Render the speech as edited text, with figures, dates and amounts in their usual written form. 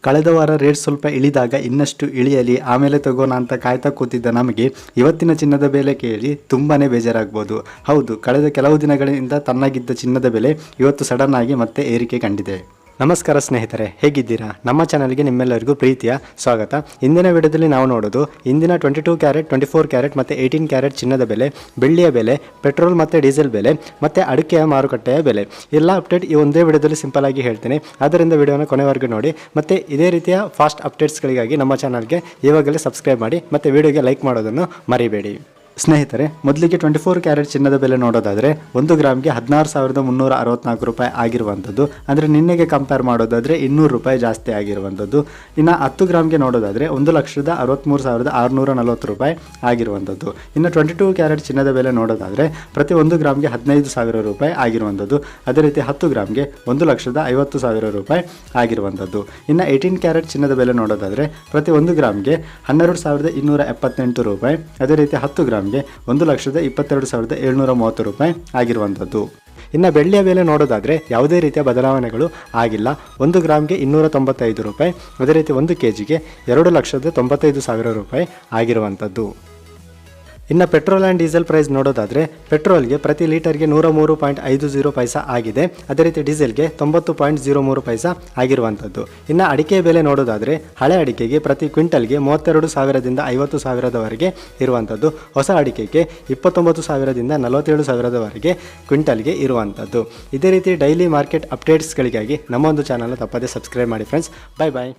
ಕಳೆದ ವಾರ ರೇಟ್ ಸ್ವಲ್ಪ ಇಳಿದಾಗ ಇನ್ನಷ್ಟು ಇಳಿಯಲಿ ಆಮೇಲೆ ತಗೋಣ ಅಂತ ಕಾಯ್ತಾ ಕೂತಿದ್ದ ನಮಗೆ ಇವತ್ತಿನ ಚಿನ್ನದ ಬೆಲೆ ಕೇಳಿ ತುಂಬಾ ಬೇಜಾರಾಗ್ಬೋದು. ಹೌದು, ಕಳೆದ ಕೆಲವು ದಿನಗಳಿಂದ ತಣ್ಣಗಿದ್ದ ಚಿನ್ನದ ಬೆಲೆ ಇವತ್ತು ಸಡನ್ ಆಗಿ ಮತ್ತೆ ಏರಿಕೆ ಕಂಡಿದೆ. ನಮಸ್ಕಾರ ಸ್ನೇಹಿತರೆ, ಹೇಗಿದ್ದೀರಾ? ನಮ್ಮ ಚಾನಲ್ಗೆ ನಿಮ್ಮೆಲ್ಲರಿಗೂ ಪ್ರೀತಿಯ ಸ್ವಾಗತ. ಇಂದಿನ ವಿಡಿಯೋದಲ್ಲಿ ನಾವು ನೋಡೋದು ಇಂದಿನ 22 ಕ್ಯಾರೆಟ್, 24 ಕ್ಯಾರೆಟ್ ಮತ್ತು 18 ಕ್ಯಾರೆಟ್ ಚಿನ್ನದ ಬೆಲೆ, ಬೆಳ್ಳಿಯ ಬೆಲೆ, ಪೆಟ್ರೋಲ್ ಮತ್ತು ಡೀಸೆಲ್ ಬೆಲೆ ಮತ್ತು ಅಡಿಕೆಯ ಮಾರುಕಟ್ಟೆಯ ಬೆಲೆ ಎಲ್ಲ ಅಪ್ಡೇಟ್ ಈ ಒಂದೇ ವಿಡಿಯೋದಲ್ಲಿ ಸಿಂಪಲ್ ಆಗಿ ಹೇಳ್ತೇನೆ. ಆದ್ದರಿಂದ ವಿಡಿಯೋನ ಕೊನೆವರೆಗೂ ನೋಡಿ ಮತ್ತು ಇದೇ ರೀತಿಯ ಫಾಸ್ಟ್ ಅಪ್ಡೇಟ್ಸ್ಗಳಿಗಾಗಿ ನಮ್ಮ ಚಾನಲ್ಗೆ ಇವಾಗಲೇ ಸಬ್ಸ್ಕ್ರೈಬ್ ಮಾಡಿ ಮತ್ತು ವಿಡಿಯೋಗೆ ಲೈಕ್ ಮಾಡೋದನ್ನು ಮರಿಬೇಡಿ. ಸ್ನೇಹಿತರೆ, ಮೊದಲಿಗೆ 24 ಕ್ಯಾರೆಟ್ ಚಿನ್ನದ ಬೆಲೆ ನೋಡೋದಾದರೆ 1 ಗ್ರಾಮ್ಗೆ 16,364 ರೂಪಾಯಿ ಆಗಿರುವಂಥದ್ದು. ಅಂದರೆ ನಿನ್ನೆಗೆ ಕಂಪೇರ್ ಮಾಡೋದಾದರೆ 200 ರೂಪಾಯಿ ಜಾಸ್ತಿ ಆಗಿರುವಂಥದ್ದು. ಇನ್ನು 10 ಗ್ರಾಮ್ಗೆ ನೋಡೋದಾದರೆ 1,63,640 ರೂಪಾಯಿ ಆಗಿರುವಂಥದ್ದು. ಇನ್ನು 22 ಕ್ಯಾರೆಟ್ ಚಿನ್ನದ ಬೆಲೆ ನೋಡೋದಾದರೆ ಪ್ರತಿ 1 ಗ್ರಾಮ್ಗೆ 15,000 ರೂಪಾಯಿ ಆಗಿರುವಂಥದ್ದು. ಅದೇ ರೀತಿ 10 ಗ್ರಾಮ್ಗೆ 1,50,000 ರೂಪಾಯಿ ಆಗಿರುವಂಥದ್ದು. ಇನ್ನು 18 ಕ್ಯಾರೆಟ್ ಚಿನ್ನದ ಬೆಲೆ ನೋಡೋದಾದರೆ ಪ್ರತಿ 1 ಗ್ರಾಮ್ಗೆ 12,278 ರೂಪಾಯಿ. ಅದೇ ರೀತಿ 10 ಗ್ರಾಮ್ಗೆ 1,22,730 ರೂಪಾಯಿ ಆಗಿರುವಂಥದ್ದು. ಇನ್ನು ಬೆಳ್ಳಿಯ ಬೆಲೆ ನೋಡೋದಾದರೆ ಯಾವುದೇ ರೀತಿಯ ಬದಲಾವಣೆಗಳು ಆಗಿಲ್ಲ. 1 ಗ್ರಾಮ್ಗೆ 295 ರೂಪಾಯಿ. ಅದೇ ರೀತಿ 1 kgಗೆ 2,95,000 ರೂಪಾಯಿ ಆಗಿರುವಂಥದ್ದು. ಇನ್ನು ಪೆಟ್ರೋಲ್ ಆ್ಯಂಡ್ ಡೀಸೆಲ್ ಪ್ರೈಸ್ ನೋಡೋದಾದರೆ ಪೆಟ್ರೋಲ್ಗೆ ಪ್ರತಿ ಲೀಟರ್ಗೆ 103.50 ಪೈಸಾ ಆಗಿದೆ. ಅದೇ ರೀತಿ ಡೀಸೆಲ್ಗೆ 90.03 ಪೈಸಾ ಆಗಿರುವಂಥದ್ದು. ಇನ್ನು ಅಡಿಕೆ ಬೆಲೆ ನೋಡೋದಾದರೆ ಹಳೆ ಅಡಿಕೆಗೆ ಪ್ರತಿ ಕ್ವಿಂಟಲ್ಗೆ 32,000ದಿಂದ 50,000ದವರೆಗೆ ಇರುವಂಥದ್ದು. ಹೊಸ ಅಡಿಕೆಗೆ 29,000ದಿಂದ 47,000ದವರೆಗೆ ಕ್ವಿಂಟಲ್ಗೆ ಇರುವಂಥದ್ದು. ಇದೇ ರೀತಿ ಡೈಲಿ ಮಾರ್ಕೆಟ್ ಅಪ್ಡೇಟ್ಸ್ಗಳಿಗಾಗಿ ನಮ್ಮ ಒಂದು ಚಾನಲ್ನ ತಪ್ಪದೇ ಸಬ್ಸ್ಕ್ರೈಬ್ ಮಾಡಿ ಫ್ರೆಂಡ್ಸ್. ಬಾಯ್ ಬಾಯ್.